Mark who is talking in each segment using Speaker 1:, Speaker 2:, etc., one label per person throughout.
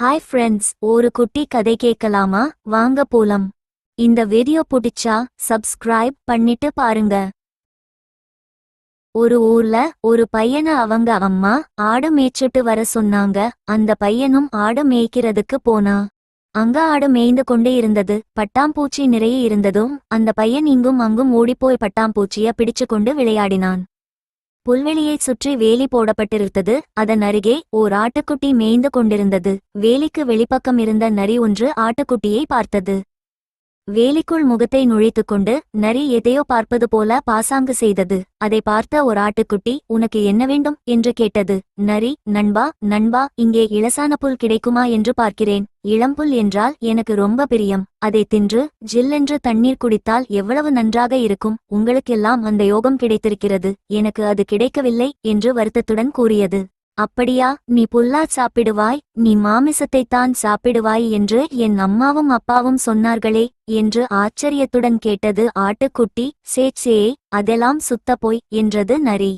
Speaker 1: Hi friends, ஒரு குட்டி கதை கேட்கலாமா? வாங்க போலாம். இந்த வீடியோ பிடிச்சா சப்ஸ்கிரைப் பண்ணிட்டு பாருங்க. ஒரு ஊர்ல ஒரு பையன அவங்க அம்மா ஆடு மேய்ச்சிட்டு வர சொன்னாங்க. அந்த பையனும் ஆடு மேய்க்கிறதுக்கு போனா. அங்க ஆடு மேய்ந்து கொண்டே இருந்தது. பட்டாம்பூச்சி நிறைய இருந்ததும் அந்த பையன் இங்கும் அங்கும் ஓடிப்போய் பட்டாம்பூச்சிய பிடிச்சு கொண்டு விளையாடினான். புல்வெளியைச் சுற்றி வேலி போடப்பட்டிருந்தது. அதன் அருகே ஓர் ஆட்டுக்குட்டி மேய்ந்து கொண்டிருந்தது. வேலிக்கு வெளிப்பக்கம் இருந்த நரி ஒன்று ஆட்டுக்குட்டியை பார்த்தது. வேலிக்குள் முகத்தை நுழைத்துக்கொண்டு நரி எதையோ பார்ப்பது போல பாசாங்கு செய்தது. அதை பார்த்த ஒரு ஆட்டுக்குட்டி, உனக்கு என்ன வேண்டும் என்று கேட்டது. நரி, நண்பா நண்பா, இங்கே இளசான புல் கிடைக்குமா என்று பார்க்கிறேன். இளம்புல் என்றால் எனக்கு ரொம்ப பிரியம். அதை தின்று ஜில்லென்று தண்ணீர் குடித்தால் எவ்வளவு நன்றாக இருக்கும். உங்களுக்கெல்லாம் அந்த யோகம் கிடைத்திருக்கிறது, எனக்கு அது கிடைக்கவில்லை என்று வருத்தத்துடன் கூறியது. அப்படியா, நீ புல்லா சாப்பிடுவாய்? நீ மாமிசத்தைத்தான் சாப்பிடுவாய் என்று என் அம்மாவும் அப்பாவும் சொன்னார்களே என்று ஆச்சரியத்துடன் கேட்டது ஆட்டுக்குட்டி. சே, அதெல்லாம் சுத்த போய் என்றது நரி.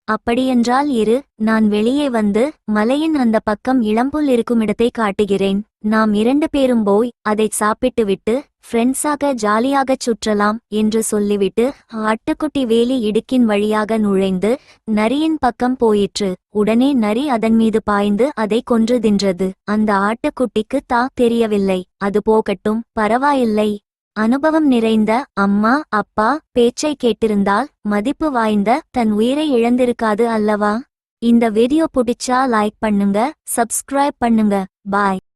Speaker 1: அப்படியென்றால் இரு, நான் வெளியே வந்து மலையின் அந்த பக்கம் இளம்புல் இருக்குமிடத்தை காட்டுகிறேன். நாம் 2 பேரும் போய் அதை சாப்பிட்டுவிட்டு ஃப்ரெண்ட்ஸாக ஜாலியாகச் சுற்றலாம் என்று சொல்லிவிட்டு ஆட்டுக்குட்டி வேலி இடுக்கின் வழியாக நுழைந்து நரியின் பக்கம் போயிற்று. உடனே நரி அதன் மீது பாய்ந்து அதை கொன்று தின்றது. அந்த ஆட்டுக்குட்டிக்கு தெரியவில்லை. அது போகட்டும், பரவாயில்லை. அனுபவம் நிறைந்த அம்மா அப்பா பேச்சை கேட்டிருந்தால் மதிப்பு வாய்ந்த தன் உயிரை இழந்திருக்காது அல்லவா? இந்த வீடியோ பிடிச்சா லைக் பண்ணுங்க, சப்ஸ்கிரைப் பண்ணுங்க. பாய்.